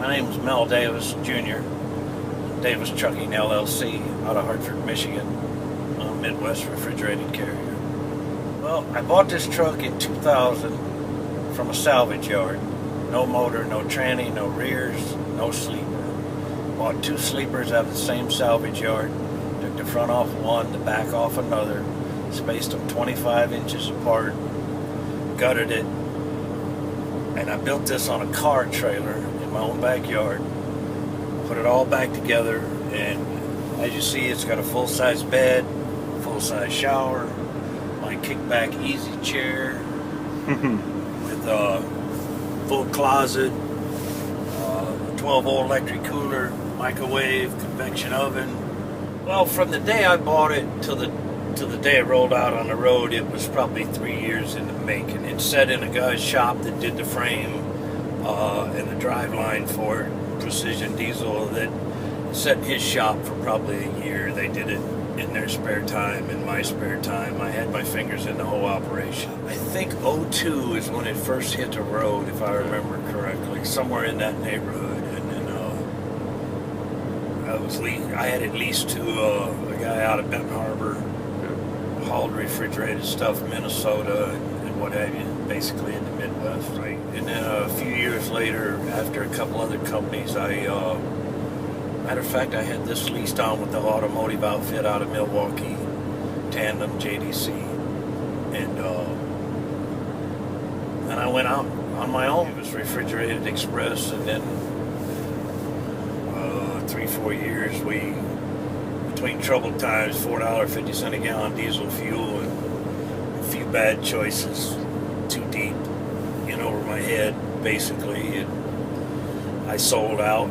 My name is Mel Davis, Jr., Davis Trucking LLC, out of Hartford, Michigan, a Midwest refrigerated carrier. Well, I bought this truck in 2000 from a salvage yard. No motor, no tranny, no rears, no sleeper. Bought 2 sleepers out of the same salvage yard. Took the front off one, the back off another. Spaced them 25 inches apart. Gutted it. And I built this on a car trailer in my own backyard. Put it all back together, and as you see, it's got a full-size bed, full-size shower, my kickback easy chair with a full closet, 12-volt electric cooler, microwave, convection oven. Well, from the day I bought it till the day it rolled out on the road, it was probably 3 years in the making. It sat in a guy's shop that did the frame and the drive line for it, Precision Diesel, that sat in his shop for probably a year. They did it in their spare time, in my spare time. I had my fingers in the whole operation. I think '02 is when it first hit the road, if I remember correctly, somewhere in that neighborhood. And then I had it leased to a guy out of Benton Harbor, hauled refrigerated stuff, Minnesota, and what have you, basically in the Midwest, right? And then a few years later, after a couple other companies, matter of fact, I had this leased on with the automotive outfit out of Milwaukee, Tandem, JDC, and then I went out on my own. It was Refrigerated Express, and then 3-4 years, between troubled times, $4.50 a gallon diesel fuel, and a few bad choices, too deep in over my head, basically, and I sold out.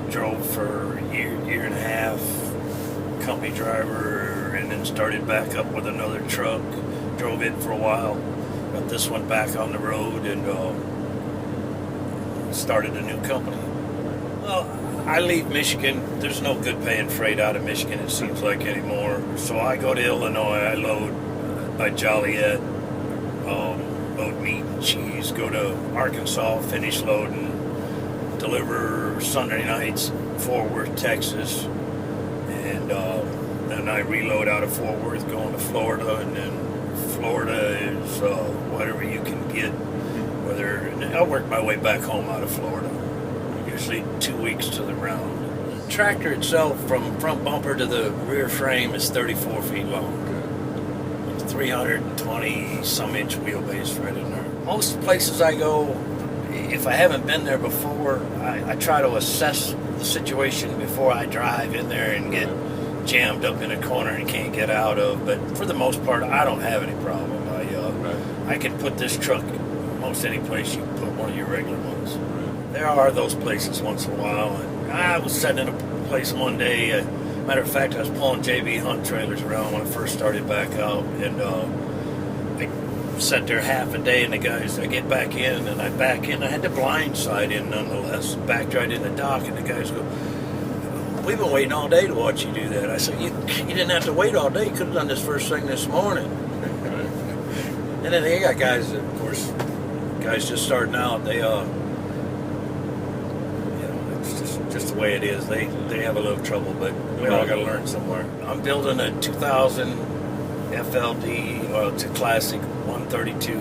Drove for a year and a half, company driver, and then started back up with another truck. Drove it for a while, got this one back on the road, and started a new company. Well, I leave Michigan. There's no good paying freight out of Michigan, it seems like, anymore. So I go to Illinois, I load by Joliet, load meat and cheese, go to Arkansas, finish loading, deliver Sunday nights, Fort Worth, Texas, and then I reload out of Fort Worth, going to Florida, and then Florida is whatever you can get. I'll work my way back home out of Florida. Usually 2 weeks to the round. The tractor itself, from front bumper to the rear frame, is 34 feet long. It's 320 some inch wheelbase right in there. Most places I go, if I haven't been there before, I try to assess the situation before I drive in there and get jammed up in a corner and can't get out of. But for the most part, I don't have any problem. I can put this truck most any place you can put one of your regular ones. There are those places once in a while. And I was sitting in a place one day. Matter of fact, I was pulling JB Hunt trailers around when I first started back out, and I sat there half a day, and I get back in, and I back in. I had the blind side in nonetheless, backed right in the dock, and the guys go, "We've been waiting all day to watch you do that." I said, you didn't have to wait all day. You could have done this first thing this morning. And then they got guys, that, of course, guys just starting out, they, it's just the way it is. They have a little trouble, but we all got to learn somewhere. I'm building a 2000 FLD, it's a classic 132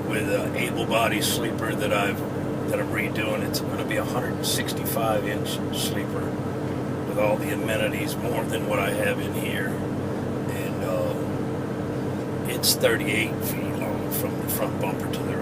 with an able-body sleeper that I'm redoing. It's going to be a 165-inch sleeper with all the amenities, more than what I have in here, and it's 38 feet long from the front bumper to the